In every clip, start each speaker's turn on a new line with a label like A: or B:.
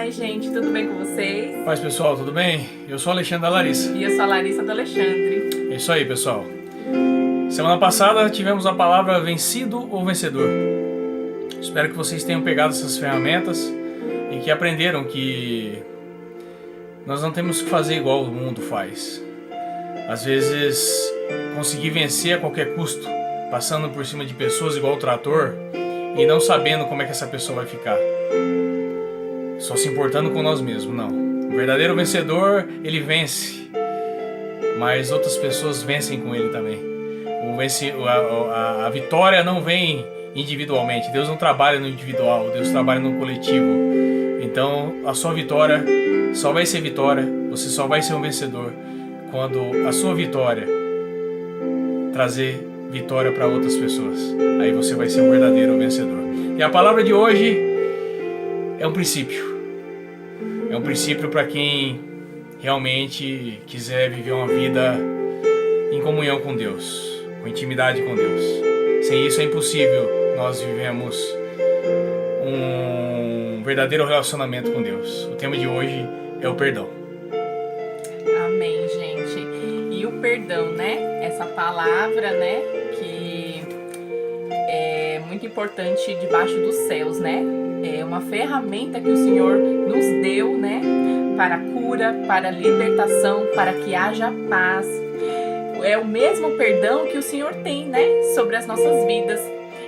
A: paz, gente, tudo bem com vocês?
B: Paz, pessoal, tudo bem? Eu sou o Alexandre da Larissa.
A: E eu sou a Larissa do Alexandre.
B: É isso aí, pessoal. Semana passada tivemos a palavra vencido ou vencedor. Espero que vocês tenham pegado essas ferramentas e que aprenderam que nós não temos que fazer igual o mundo faz. Às vezes, conseguir vencer a qualquer custo, passando por cima de pessoas igual o trator e não sabendo como é que essa pessoa vai ficar. Só se importando com nós mesmos, não. O verdadeiro vencedor, ele vence, mas outras pessoas vencem com ele também. A vitória não vem individualmente. Deus não trabalha no individual, Deus trabalha no coletivo. Então a sua vitória só vai ser vitória, você só vai ser um vencedor quando a sua vitória trazer vitória para outras pessoas. Aí você vai ser um verdadeiro vencedor. E a palavra de hoje é um princípio. É um princípio para quem realmente quiser viver uma vida em comunhão com Deus, com intimidade com Deus. Sem isso é impossível nós vivemos um verdadeiro relacionamento com Deus. O tema de hoje é o perdão.
A: Amém, gente. E o perdão, né? Essa palavra, né? Que é muito importante debaixo dos céus, né? É uma ferramenta que o Senhor nos deu, né? Para a cura, para a libertação, para que haja paz. É o mesmo perdão que o Senhor tem, né? Sobre as nossas vidas.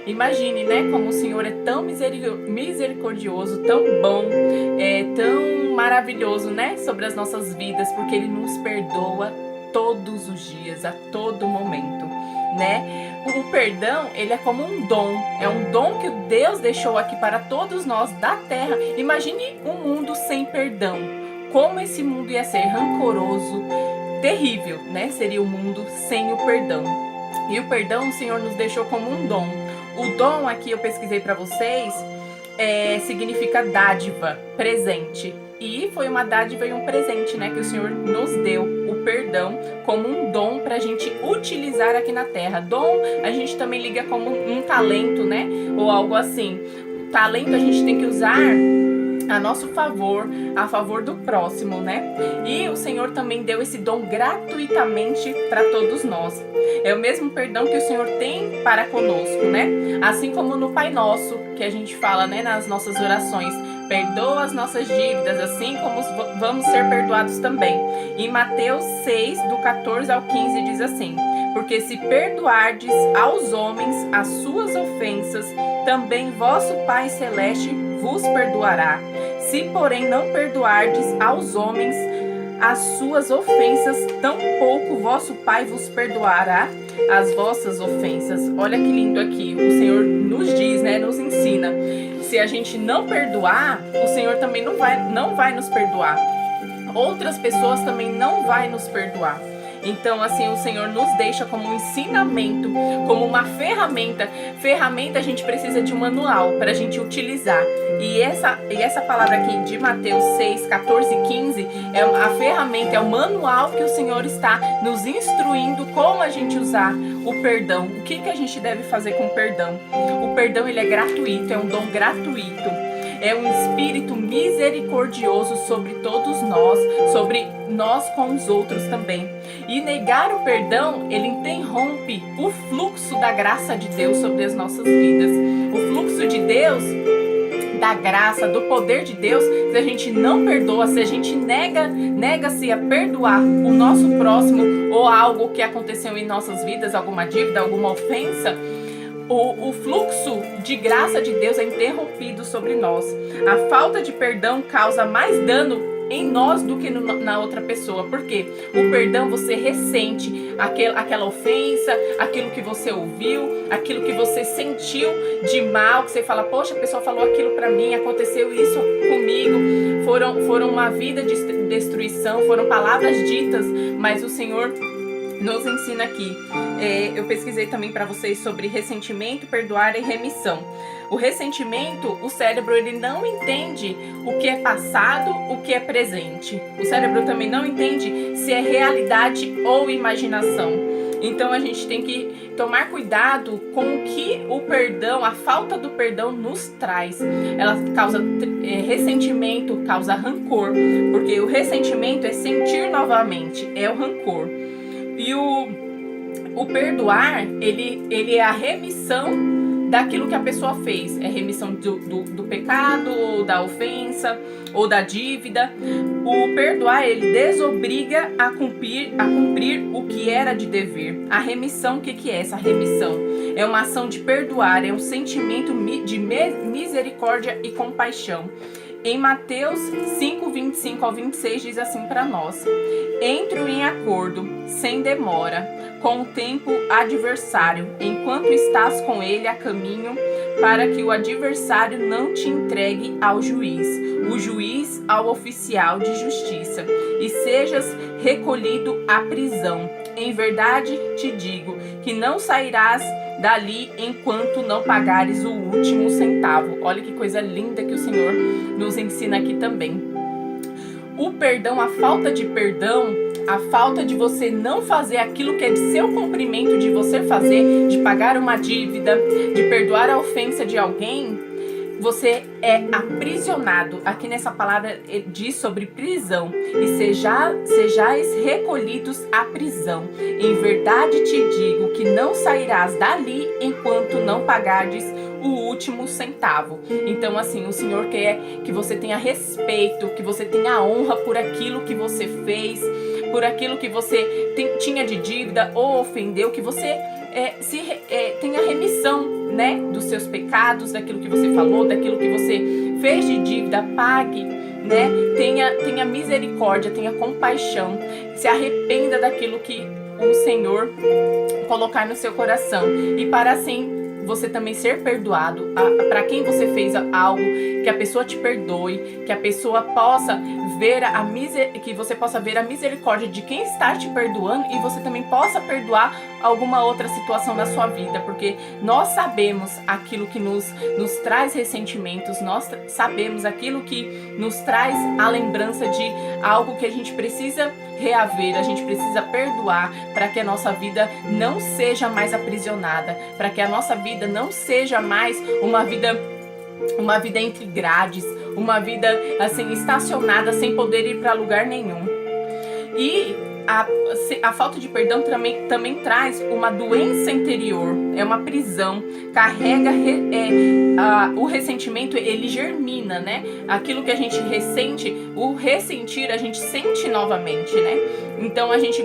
A: Imagine, né? Como o Senhor é tão misericordioso, tão bom, tão maravilhoso, né? Sobre as nossas vidas, porque Ele nos perdoa todos os dias, a todo momento, né? O perdão, ele é como um dom, é um dom que Deus deixou aqui para todos nós da terra. Imagine um mundo sem perdão, como esse mundo ia ser rancoroso, terrível, né? Seria o mundo sem o perdão. E o perdão o Senhor nos deixou como um dom. O dom aqui eu pesquisei para vocês, significa dádiva, presente. E foi uma dádiva e um presente, né, que o Senhor nos deu, o perdão, como um dom para a gente utilizar aqui na terra. Dom a gente também liga como um talento, né, ou algo assim. O talento a gente tem que usar a nosso favor, a favor do próximo, né? E o Senhor também deu esse dom gratuitamente para todos nós. É o mesmo perdão que o Senhor tem para conosco, né? Assim como no Pai Nosso, que a gente fala, né, nas nossas orações, perdoa as nossas dívidas, assim como vamos ser perdoados também. Em Mateus 6, do 14 ao 15, diz assim: porque se perdoardes aos homens as suas ofensas, também vosso Pai Celeste vos perdoará. Se, porém, não perdoardes aos homens as suas ofensas, tampouco vosso Pai vos perdoará as vossas ofensas. Olha que lindo aqui, o Senhor nos diz, né, nos ensina. Se a gente não perdoar, o Senhor também não vai nos perdoar. Outras pessoas também não vai nos perdoar. Então, assim, o Senhor nos deixa como um ensinamento, como uma ferramenta. Ferramenta, a gente precisa de um manual para a gente utilizar. E essa palavra aqui de Mateus 6, 14 e 15 é a ferramenta, é o manual que o Senhor está nos instruindo como a gente usar o perdão. O que a gente deve fazer com o perdão? O perdão, ele é gratuito, é um dom gratuito. É um espírito misericordioso sobre todos nós, sobre nós com os outros também. E negar o perdão, ele interrompe o fluxo da graça de Deus sobre as nossas vidas. O fluxo de Deus, da graça, do poder de Deus, se a gente não perdoa, se a gente nega-se a perdoar o nosso próximo ou algo que aconteceu em nossas vidas, alguma dívida, alguma ofensa, o fluxo de graça de Deus é interrompido sobre nós. A falta de perdão causa mais dano em nós do que na outra pessoa. Por quê? O perdão, você ressente aquela ofensa, aquilo que você ouviu, aquilo que você sentiu de mal, que você fala, poxa, a pessoa falou aquilo pra mim, aconteceu isso comigo, foram uma vida de destruição, foram palavras ditas, mas o Senhor nos ensina aqui. Eu pesquisei também para vocês sobre ressentimento, perdoar e remissão. O ressentimento, o cérebro, ele não entende o que é passado, o que é presente. O cérebro também não entende se é realidade ou imaginação. Então a gente tem que tomar cuidado com o que o perdão, a falta do perdão nos traz. Ela causa ressentimento, causa rancor, porque o ressentimento é sentir novamente, é o rancor. E o perdoar, ele é a remissão daquilo que a pessoa fez. É remissão do pecado, ou da ofensa, ou da dívida. O perdoar, ele desobriga a cumprir o que era de dever. A remissão, o que é essa remissão? É uma ação de perdoar, é um sentimento de misericórdia e compaixão. Em Mateus 5, 25 ao 26 diz assim para nós: Entro em acordo, sem demora, com o tempo adversário, enquanto estás com ele a caminho, para que o adversário não te entregue ao juiz, o juiz ao oficial de justiça, e sejas recolhido à prisão. Em verdade te digo que não sairás dali enquanto não pagares o último centavo. Olha que coisa linda que o Senhor nos ensina aqui também. O perdão, a falta de perdão, a falta de você não fazer aquilo que é de seu cumprimento, de você fazer, de pagar uma dívida, de perdoar a ofensa de alguém, você é aprisionado. Aqui nessa palavra diz sobre prisão. E sejais recolhidos à prisão. Em verdade te digo que não sairás dali enquanto não pagares o último centavo. Então, assim, o Senhor quer que você tenha respeito, que você tenha honra por aquilo que você fez, por aquilo que você tinha de dívida ou ofendeu, que você tenha remissão, né, dos seus pecados, daquilo que você falou, daquilo que você fez de dívida, pague, né, tenha misericórdia, tenha compaixão, se arrependa daquilo que o Senhor colocar no seu coração, e para assim você também ser perdoado, para quem você fez algo, que a pessoa te perdoe, que a pessoa possa ver que você possa ver a misericórdia de quem está te perdoando, e você também possa perdoar alguma outra situação da sua vida, porque nós sabemos aquilo que nos traz ressentimentos, nós sabemos aquilo que nos traz a lembrança de algo que a gente precisa reaver, a gente precisa perdoar, para que a nossa vida não seja mais aprisionada, para que a nossa vida não seja mais uma vida entre grades, uma vida assim estacionada, sem poder ir para lugar nenhum. E a falta de perdão também traz uma doença interior, é uma prisão, carrega o ressentimento, ele germina, né? Aquilo que a gente ressente, o ressentir a gente sente novamente, né? Então a gente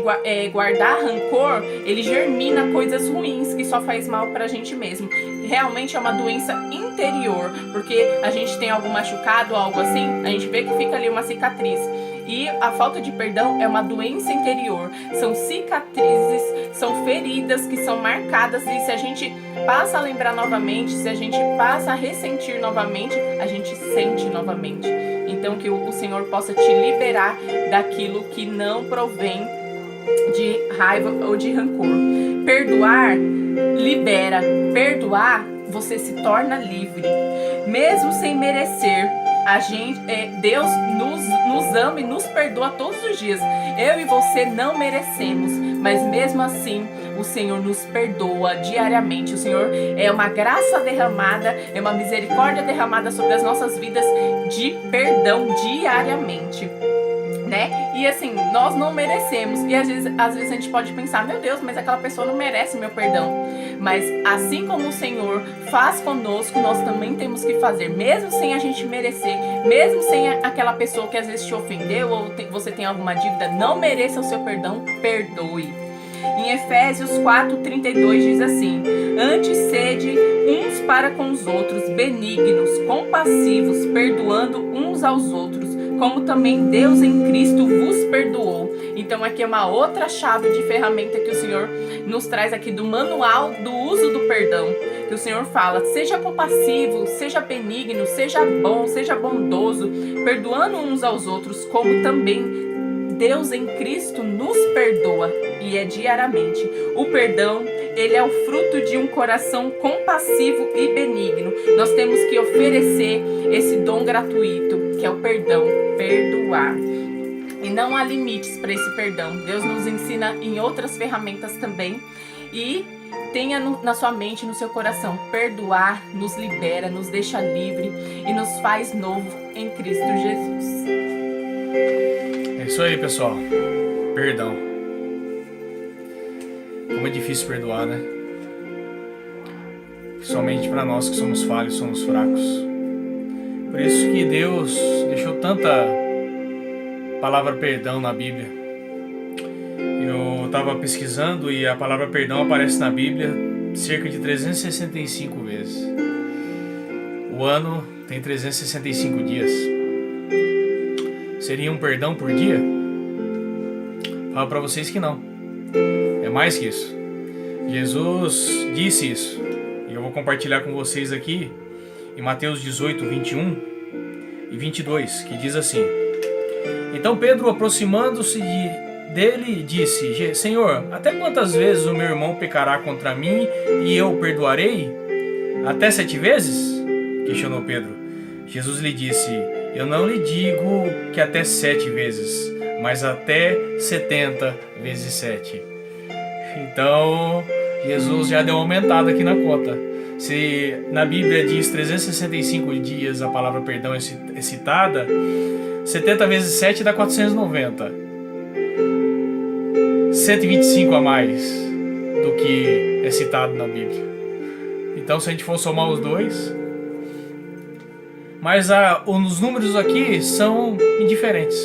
A: guardar rancor, ele germina coisas ruins que só faz mal pra gente mesmo. Realmente é uma doença interior, porque a gente tem algum machucado ou algo assim, a gente vê que fica ali uma cicatriz. E a falta de perdão é uma doença interior. São cicatrizes, são feridas que são marcadas, e se a gente passa a lembrar novamente, se a gente passa a ressentir novamente, a gente sente novamente. Então que o Senhor possa te liberar daquilo que não provém de raiva ou de rancor. Perdoar libera. Perdoar, você se torna livre. Mesmo sem merecer, Deus nos ama e nos perdoa todos os dias. Eu e você não merecemos, mas mesmo assim o Senhor nos perdoa diariamente. O Senhor é uma graça derramada, é uma misericórdia derramada sobre as nossas vidas de perdão diariamente, né? E assim, nós não merecemos. E às vezes a gente pode pensar: meu Deus, mas aquela pessoa não merece meu perdão. Mas assim como o Senhor faz conosco, nós também temos que fazer, mesmo sem a gente merecer, mesmo sem aquela pessoa que às vezes te ofendeu, ou você tem alguma dívida, não mereça o seu perdão, perdoe. Em Efésios 4:32 diz assim: antes sede uns para com os outros benignos, compassivos, perdoando uns aos outros, como também Deus em Cristo vos perdoou. Então aqui é uma outra chave de ferramenta que o Senhor nos traz aqui do manual do uso do perdão, que o Senhor fala: seja compassivo, seja benigno, seja bom, seja bondoso, perdoando uns aos outros, como também Deus em Cristo nos perdoa, e é diariamente. O perdão, ele é o fruto de um coração compassivo e benigno. Nós temos que oferecer esse dom gratuito, que é o perdão, perdoar. E não há limites para esse perdão. Deus nos ensina em outras ferramentas também. E Tenha na sua mente, no seu coração, perdoar nos libera, nos deixa livre e nos faz novo em Cristo Jesus.
B: É isso aí, pessoal. Perdão. Como é difícil perdoar, né? Somente para nós que somos falhos, somos fracos. Por isso que Deus deixou tanta palavra perdão na Bíblia. Eu estava pesquisando e a palavra perdão aparece na Bíblia cerca de 365 vezes. O ano tem 365 dias. Seria um perdão por dia? Falo para vocês que não. É mais que isso. Jesus disse isso. E eu vou compartilhar com vocês aqui em Mateus 18, 21 e 22, que diz assim: Então Pedro, aproximando-se dele, disse: Senhor, até quantas vezes o meu irmão pecará contra mim e eu o perdoarei? Até 7 vezes? Questionou Pedro. Jesus lhe disse: Eu não lhe digo que até 7 vezes, mas até 70 vezes 7. Então, Jesus já deu uma aumentada aqui na conta. Se na Bíblia diz 365 dias a palavra perdão é citada, 70 vezes 7 dá 490. 125 a mais do que é citado na Bíblia. Então, se a gente for somar os dois... Mas os números aqui são indiferentes.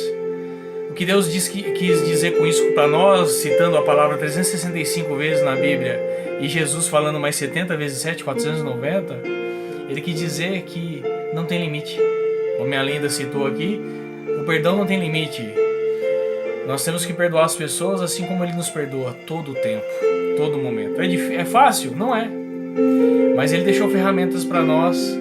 B: O que Deus quis dizer com isso para nós, citando a palavra 365 vezes na Bíblia e Jesus falando mais 70 vezes 7, 490, ele quis dizer que não tem limite. Como a Linda citou aqui, o perdão não tem limite. Nós temos que perdoar as pessoas assim como ele nos perdoa todo o tempo, todo momento. É fácil? Não é. Mas ele deixou ferramentas para nós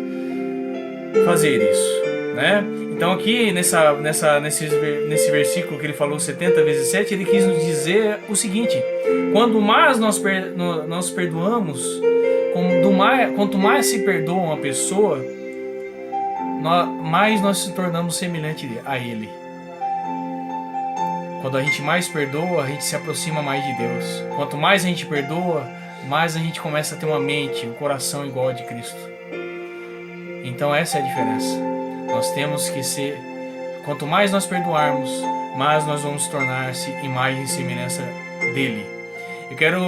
B: fazer isso, né? Então aqui nesse versículo que ele falou 70 vezes 7, ele quis nos dizer o seguinte: quando mais nós perdoamos, quanto mais se perdoa uma pessoa, mais nós se tornamos semelhante a ele. Quando a gente mais perdoa, a gente se aproxima mais de Deus. Quanto mais a gente perdoa, mais a gente começa a ter uma mente, um coração igual ao de Cristo. Então essa é a diferença. Nós temos que ser, quanto mais nós perdoarmos, mais nós vamos tornar-se imagem e semelhança dele. Eu quero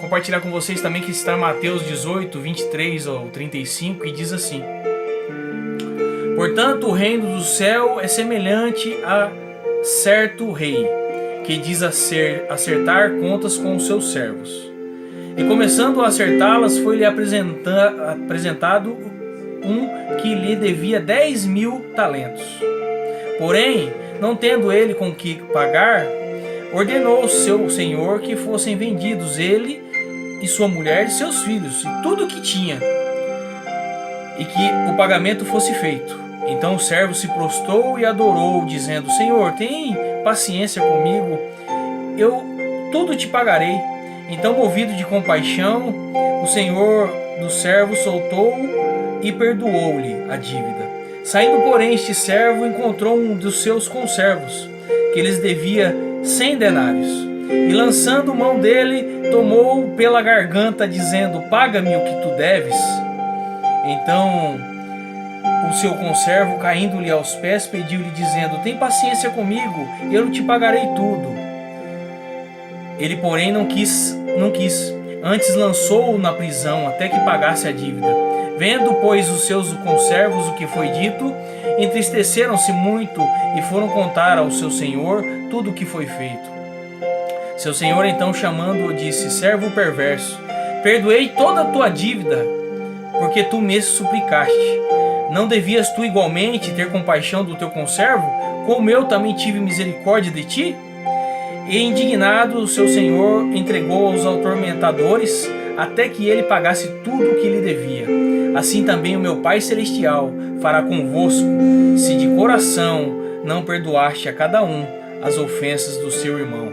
B: compartilhar com vocês também que está em Mateus 18, 23 ao 35, e diz assim: Portanto, o reino do céu é semelhante a certo rei, que diz acertar contas com os seus servos. E começando a acertá-las, foi-lhe apresentado um que lhe devia 10.000 talentos. Porém, não tendo ele com que pagar, ordenou ao seu senhor que fossem vendidos ele e sua mulher e seus filhos, e tudo o que tinha, e que o pagamento fosse feito. Então o servo se prostrou e adorou, dizendo: Senhor, tem paciência comigo, eu tudo te pagarei. Então, movido de compaixão, o senhor do servo soltou e perdoou-lhe a dívida. Saindo, porém, este servo encontrou um dos seus conservos, que lhes devia 100 denários, e lançando mão dele, tomou-o pela garganta, dizendo: Paga-me o que tu deves. Então o seu conservo, caindo-lhe aos pés, pediu-lhe, dizendo: Tem paciência comigo, eu te pagarei tudo. Ele, porém, não quis, antes lançou-o na prisão até que pagasse a dívida. Vendo, pois, os seus conservos o que foi dito, entristeceram-se muito e foram contar ao seu senhor tudo o que foi feito. Seu senhor, então, chamando-o, disse: Servo perverso, perdoei toda a tua dívida, porque tu me suplicaste. Não devias tu igualmente ter compaixão do teu conservo, como eu também tive misericórdia de ti? E indignado, o seu senhor entregou aos atormentadores até que ele pagasse tudo o que lhe devia. Assim também o meu Pai Celestial fará convosco, se de coração não perdoaste a cada um as ofensas do seu irmão.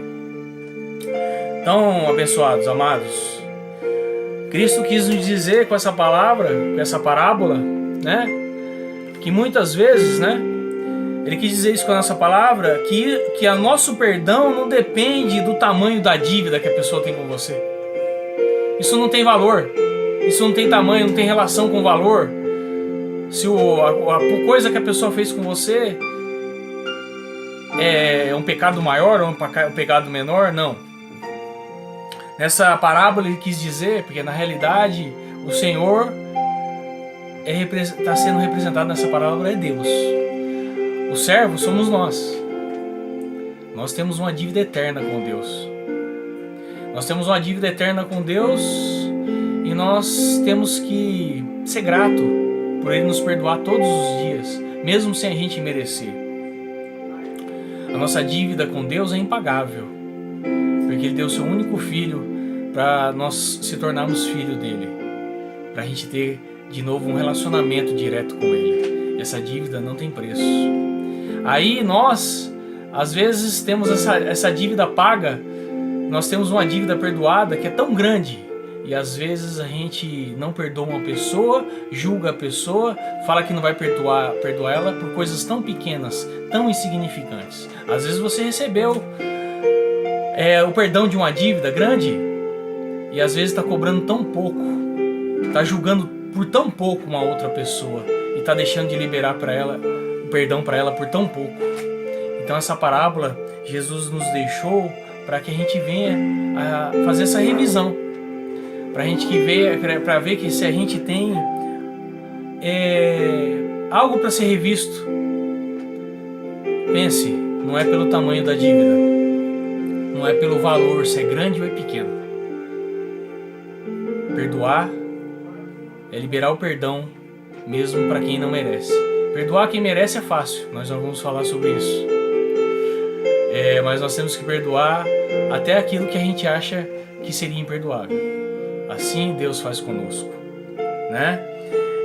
B: Então, abençoados, amados, Cristo quis nos dizer com essa palavra, com essa parábola, né, que muitas vezes, né, ele quis dizer isso com a nossa palavra, que o nosso perdão não depende do tamanho da dívida que a pessoa tem com você. Isso não tem valor. Isso não tem tamanho, não tem relação com valor. Se a coisa que a pessoa fez com você é um pecado maior ou um pecado menor, não. Nessa parábola ele quis dizer, porque na realidade o Senhor está sendo representado nessa parábola é Deus. O servo somos nós. Nós temos uma dívida eterna com Deus. Nós temos uma dívida eterna com Deus e nós temos que ser grato por Ele nos perdoar todos os dias, mesmo sem a gente merecer. A nossa dívida com Deus é impagável, porque Ele deu o seu único filho para nós se tornarmos filhos dele, para a gente ter de novo um relacionamento direto com Ele. Essa dívida não tem preço. Aí nós, às vezes, temos essa dívida paga, nós temos uma dívida perdoada que é tão grande, e às vezes a gente não perdoa uma pessoa, julga a pessoa, fala que não vai perdoar ela por coisas tão pequenas, tão insignificantes. Às vezes você recebeu o perdão de uma dívida grande, e às vezes está cobrando tão pouco, está julgando por tão pouco uma outra pessoa, e está deixando de liberar para ela o perdão para ela por tão pouco. Então essa parábola Jesus nos deixou para que a gente venha a fazer essa revisão, para a gente para ver que se a gente tem algo para ser revisto, pense, não é pelo tamanho da dívida, não é pelo valor, se é grande ou é pequeno. Perdoar é liberar o perdão mesmo para quem não merece. Perdoar quem merece é fácil, nós não vamos falar sobre isso. Mas nós temos que perdoar até aquilo que a gente acha que seria imperdoável. Assim Deus faz conosco, né?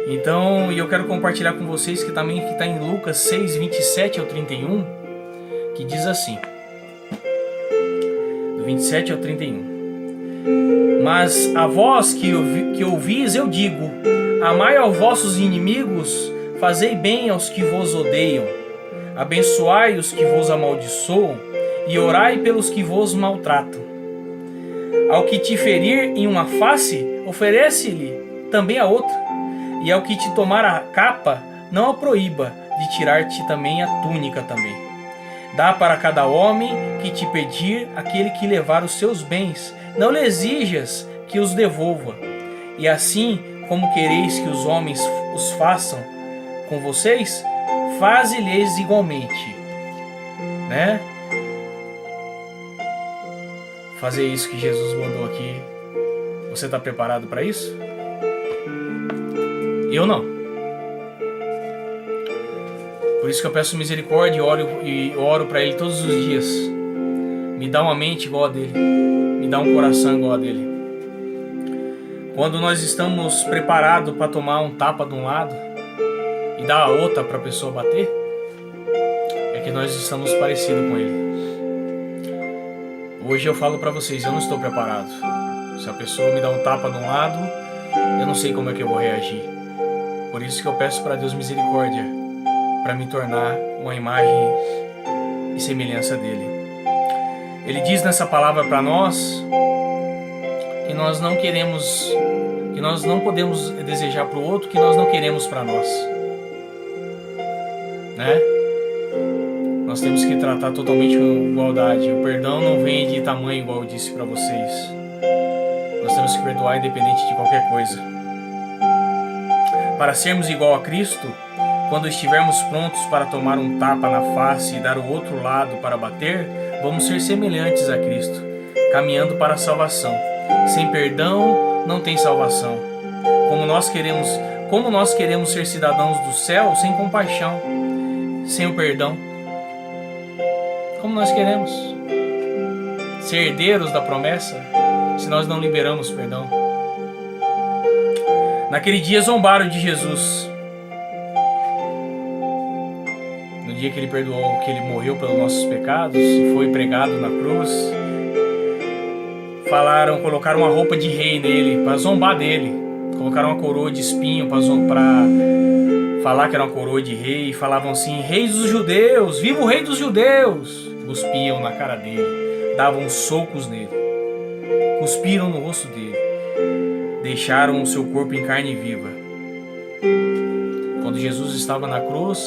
B: Então, eu quero compartilhar com vocês que também está em Lucas 6, 27 ao 31, que diz assim, do 27 ao 31. Mas a vós que ouvis eu digo, amai aos vossos inimigos, fazei bem aos que vos odeiam, abençoai os que vos amaldiçoam, e orai pelos que vos maltratam. Ao que te ferir em uma face, oferece-lhe também a outra, e ao que te tomar a capa, não a proíba de tirar-te também a túnica também. Dá para cada homem que te pedir aquele que levar os seus bens, não lhe exijas que os devolva. E assim como quereis que os homens os façam com vocês, faze-lhes igualmente, né? Fazer isso que Jesus mandou aqui. Você está preparado para isso? Eu não. Por isso que eu peço misericórdia e oro para Ele todos os dias. Me dá uma mente igual a dele. Me dá um coração igual a dele. Quando nós estamos preparados para tomar um tapa de um lado e dar a outra para a pessoa bater, é que nós estamos parecidos com Ele. Hoje eu falo para vocês, eu não estou preparado. Se a pessoa me dá um tapa de um lado, eu não sei como é que eu vou reagir. Por isso que eu peço para Deus misericórdia, para me tornar uma imagem e semelhança dele. Ele diz nessa palavra para nós que nós não queremos, que nós não podemos desejar para o outro que nós não queremos para nós, né? Nós temos que tratar totalmente com igualdade. O perdão não vem de tamanho, igual eu disse para vocês. Nós temos que perdoar independente de qualquer coisa. Para sermos igual a Cristo, quando estivermos prontos para tomar um tapa na face e dar o outro lado para bater, vamos ser semelhantes a Cristo, caminhando para a salvação. Sem perdão não tem salvação. Como nós queremos ser cidadãos do céu sem compaixão, sem o perdão? Como nós queremos ser herdeiros da promessa se nós não liberamos perdão? Naquele dia zombaram de Jesus. No dia que Ele perdoou, que Ele morreu pelos nossos pecados e foi pregado na cruz, colocaram uma roupa de rei nele para zombar dele. Colocaram uma coroa de espinho para falar que era uma coroa de rei. E falavam assim: Rei dos judeus, viva o Rei dos judeus! Cuspiam na cara dele, davam socos nele, cuspiram no rosto dele. deixaram o seu corpo em carne viva. Quando Jesus estava na cruz,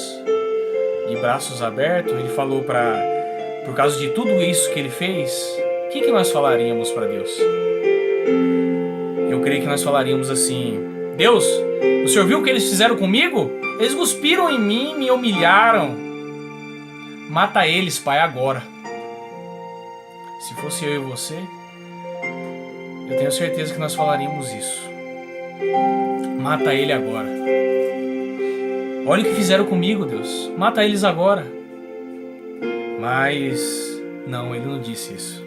B: de braços abertos, ele falou por causa de tudo isso que ele fez, o que nós falaríamos para Deus? Eu creio que nós falaríamos assim: Deus, o Senhor viu o que eles fizeram comigo? Eles cuspiram em mim, me humilharam. Mata eles, Pai, agora. Se fosse eu e você, eu tenho certeza que nós falaríamos isso. Mata ele agora. Olha o que fizeram comigo, Deus. Mata eles agora. Mas não, ele não disse isso.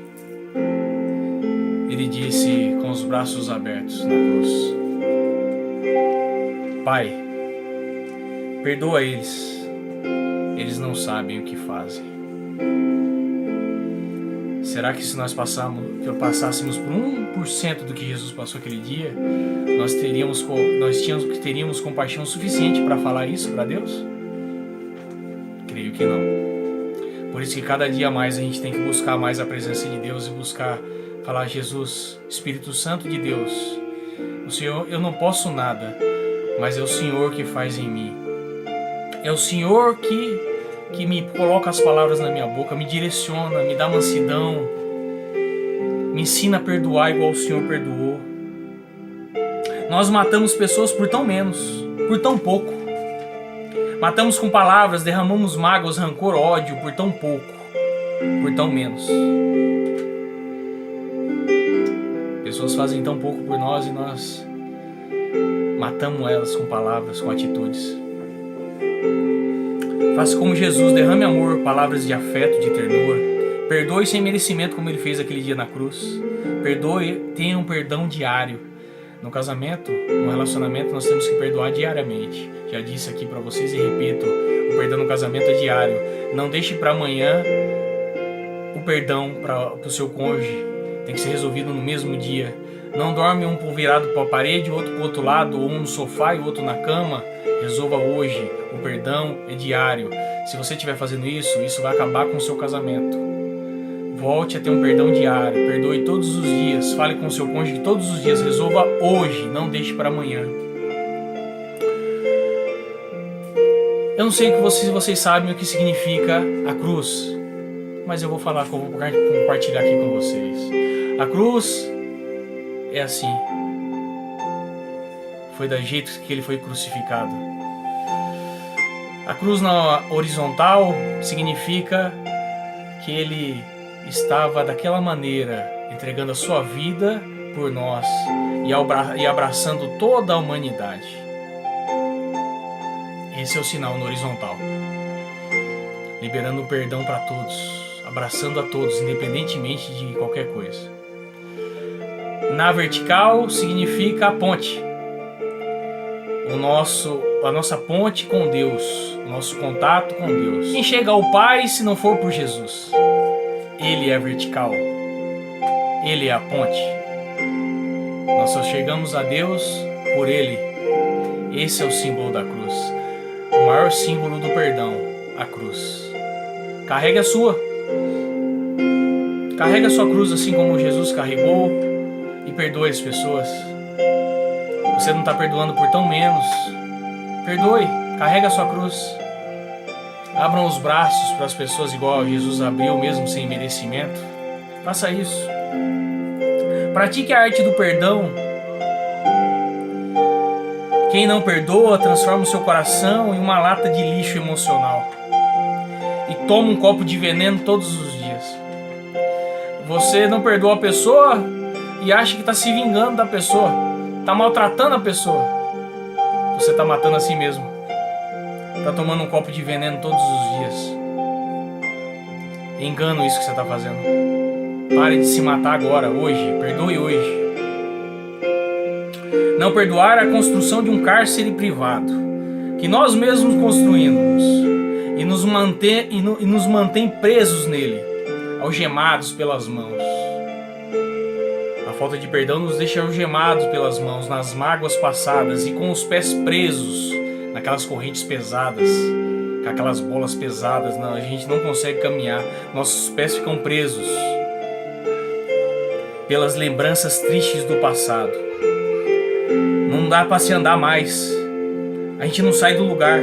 B: Ele disse com os braços abertos na cruz: Pai, perdoa eles. Eles não sabem o que fazem. Será que se nós passássemos por 1% do que Jesus passou aquele dia, nós teríamos compaixão suficiente para falar isso para Deus? Creio que não. Por isso que cada dia mais a gente tem que buscar mais a presença de Deus e buscar falar: Jesus, Espírito Santo de Deus, o Senhor, eu não posso nada, mas é o Senhor que faz em mim. É o Senhor que me coloca as palavras na minha boca, me direciona, me dá mansidão, me ensina a perdoar igual o Senhor perdoou. Nós matamos pessoas por tão menos, por tão pouco. Matamos com palavras, derramamos mágoas, rancor, ódio por tão pouco, por tão menos. Pessoas fazem tão pouco por nós e nós matamos elas com palavras, com atitudes. Faça como Jesus, derrame amor, palavras de afeto, de ternura. Perdoe sem merecimento, como ele fez aquele dia na cruz. Perdoe, tenha um perdão diário. No casamento, no relacionamento, nós temos que perdoar diariamente. Já disse aqui para vocês e repito, o perdão no casamento é diário. Não deixe para amanhã o perdão para o seu cônjuge. Tem que ser resolvido no mesmo dia. Não dorme um virado para a parede, outro para o outro lado, ou um no sofá e o outro na cama. Resolva hoje. O perdão é diário. Se você estiver fazendo isso, isso vai acabar com o seu casamento. Volte a ter um perdão diário. Perdoe todos os dias. Fale com o seu cônjuge todos os dias. Resolva hoje. Não deixe para amanhã. Eu não sei se vocês sabem o que significa a cruz, mas eu vou falar, vou compartilhar aqui com vocês. A cruz é assim. Foi do jeito que ele foi crucificado. A cruz na horizontal significa que ele estava daquela maneira, entregando a sua vida por nós e abraçando toda a humanidade. Esse é o sinal no horizontal. Liberando o perdão para todos, abraçando a todos, independentemente de qualquer coisa. Na vertical significa a ponte. A nossa ponte com Deus, o nosso contato com Deus. Quem chega ao Pai se não for por Jesus? Ele é a vertical. Ele é a ponte. Nós só chegamos a Deus por Ele. Esse é o símbolo da cruz. O maior símbolo do perdão, a cruz. Carregue a sua. Carregue a sua cruz assim como Jesus carregou e perdoe as pessoas. Você não está perdoando por tão menos. Perdoe, carregue a sua cruz. Abram os braços para as pessoas igual Jesus abriu, mesmo sem merecimento. Faça isso. Pratique a arte do perdão. Quem não perdoa transforma o seu coração em uma lata de lixo emocional e toma um copo de veneno todos os dias. Você não perdoa a pessoa e acha que está se vingando da pessoa, está maltratando a pessoa. Você está matando a si mesmo. Está tomando um copo de veneno todos os dias. É engano isso que você está fazendo. Pare de se matar agora, hoje. Perdoe hoje. Não perdoar é a construção de um cárcere privado que nós mesmos construímos e nos mantém presos nele, algemados pelas mãos. A falta de perdão nos deixa algemados pelas mãos, nas mágoas passadas e com os pés presos naquelas correntes pesadas, com aquelas bolas pesadas. A gente não consegue caminhar, nossos pés ficam presos pelas lembranças tristes do passado. não dá para se andar mais. A gente não sai do lugar.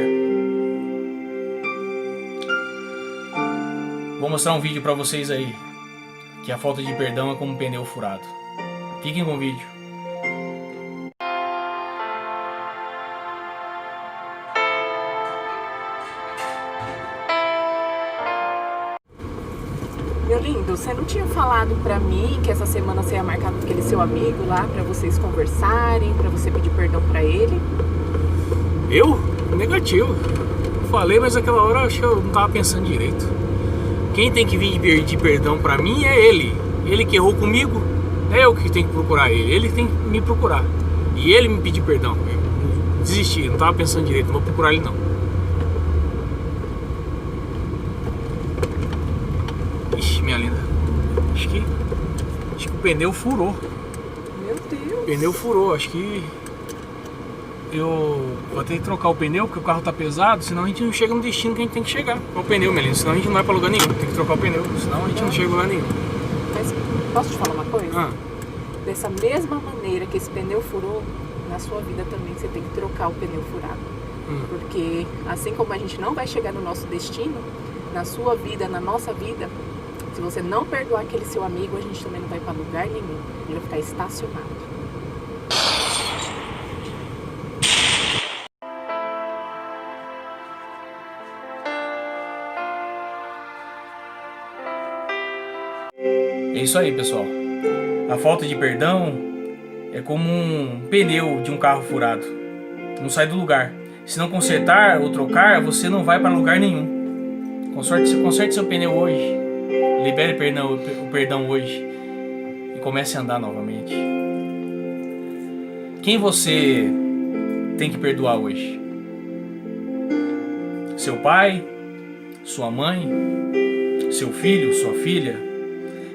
B: Vou mostrar um vídeo para vocês aí, que a falta de perdão é como um pneu furado. Fiquem com o vídeo.
A: Meu lindo, você não tinha falado pra mim que essa semana você ia marcar com aquele seu amigo lá pra vocês conversarem, pra você pedir perdão pra ele?
B: Eu? Negativo. Falei, mas naquela hora eu acho que eu não tava pensando direito. Quem tem que vir pedir perdão pra mim é ele. Ele que errou comigo, é eu que tenho que procurar ele. Ele tem que me procurar. E ele me pedir perdão. Eu desisti, não tava pensando direito, não vou procurar ele não. Ixi, minha linda. Acho que o pneu furou.
A: Meu Deus.
B: O pneu furou, acho que eu vou ter que trocar o pneu porque o carro tá pesado, senão a gente não chega no destino que a gente tem que chegar. Com o pneu, minha linda, senão a gente não vai pra lugar nenhum. Tem que trocar o pneu, senão a gente não chega em lugar nenhum.
A: Mas posso te falar uma coisa?
B: Ah,
A: Dessa mesma maneira que esse pneu furou, na sua vida também você tem que trocar o pneu furado. Porque assim como a gente não vai chegar no nosso destino, na sua vida, na nossa vida, se você não perdoar aquele seu amigo, a gente também não vai pra lugar nenhum. Ele vai ficar estacionado.
B: é isso aí, pessoal. A falta de perdão é como um pneu de um carro furado. Não sai do lugar. Se não consertar ou trocar, você não vai para lugar nenhum. Conserte seu pneu hoje. Libere o perdão hoje. E comece a andar novamente. Quem você tem que perdoar hoje? Seu pai? Sua mãe? Seu filho? Sua filha?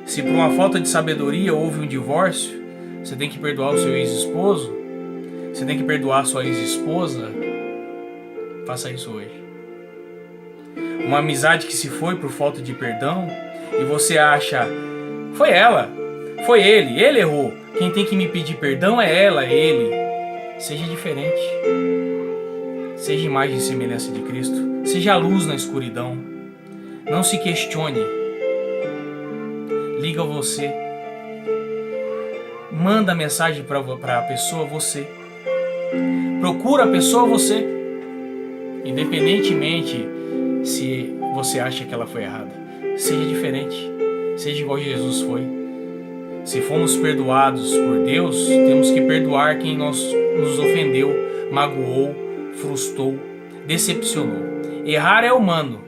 B: Se por uma falta de sabedoria houve um divórcio, você tem que perdoar o seu ex-esposo? Você tem que perdoar a sua ex-esposa? Faça isso hoje. Uma amizade que se foi por falta de perdão e você acha, foi ela, foi ele errou. Quem tem que me pedir perdão é ela, é ele. Seja diferente. Seja imagem e semelhança de Cristo. Seja a luz na escuridão. Não se questione. Liga você. Manda mensagem para a pessoa você. Procura a pessoa você. Independentemente se você acha que ela foi errada. Seja diferente. Seja igual Jesus foi. Se fomos perdoados por Deus, temos que perdoar quem nos ofendeu, magoou, frustrou, decepcionou. Errar é humano.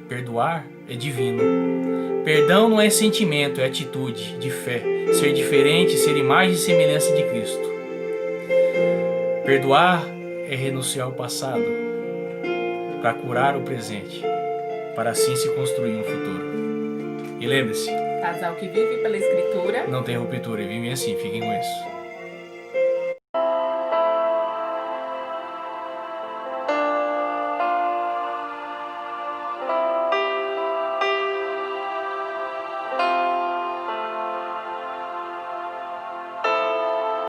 B: Perdoar é divino. Perdão não é sentimento, é atitude de fé. Ser diferente, ser imagem e semelhança de Cristo. Perdoar é renunciar ao passado para curar o presente, para assim se construir um futuro. E lembre-se,
A: Casal que vive pela Escritura
B: não tem ruptura e vive assim, fiquem com isso.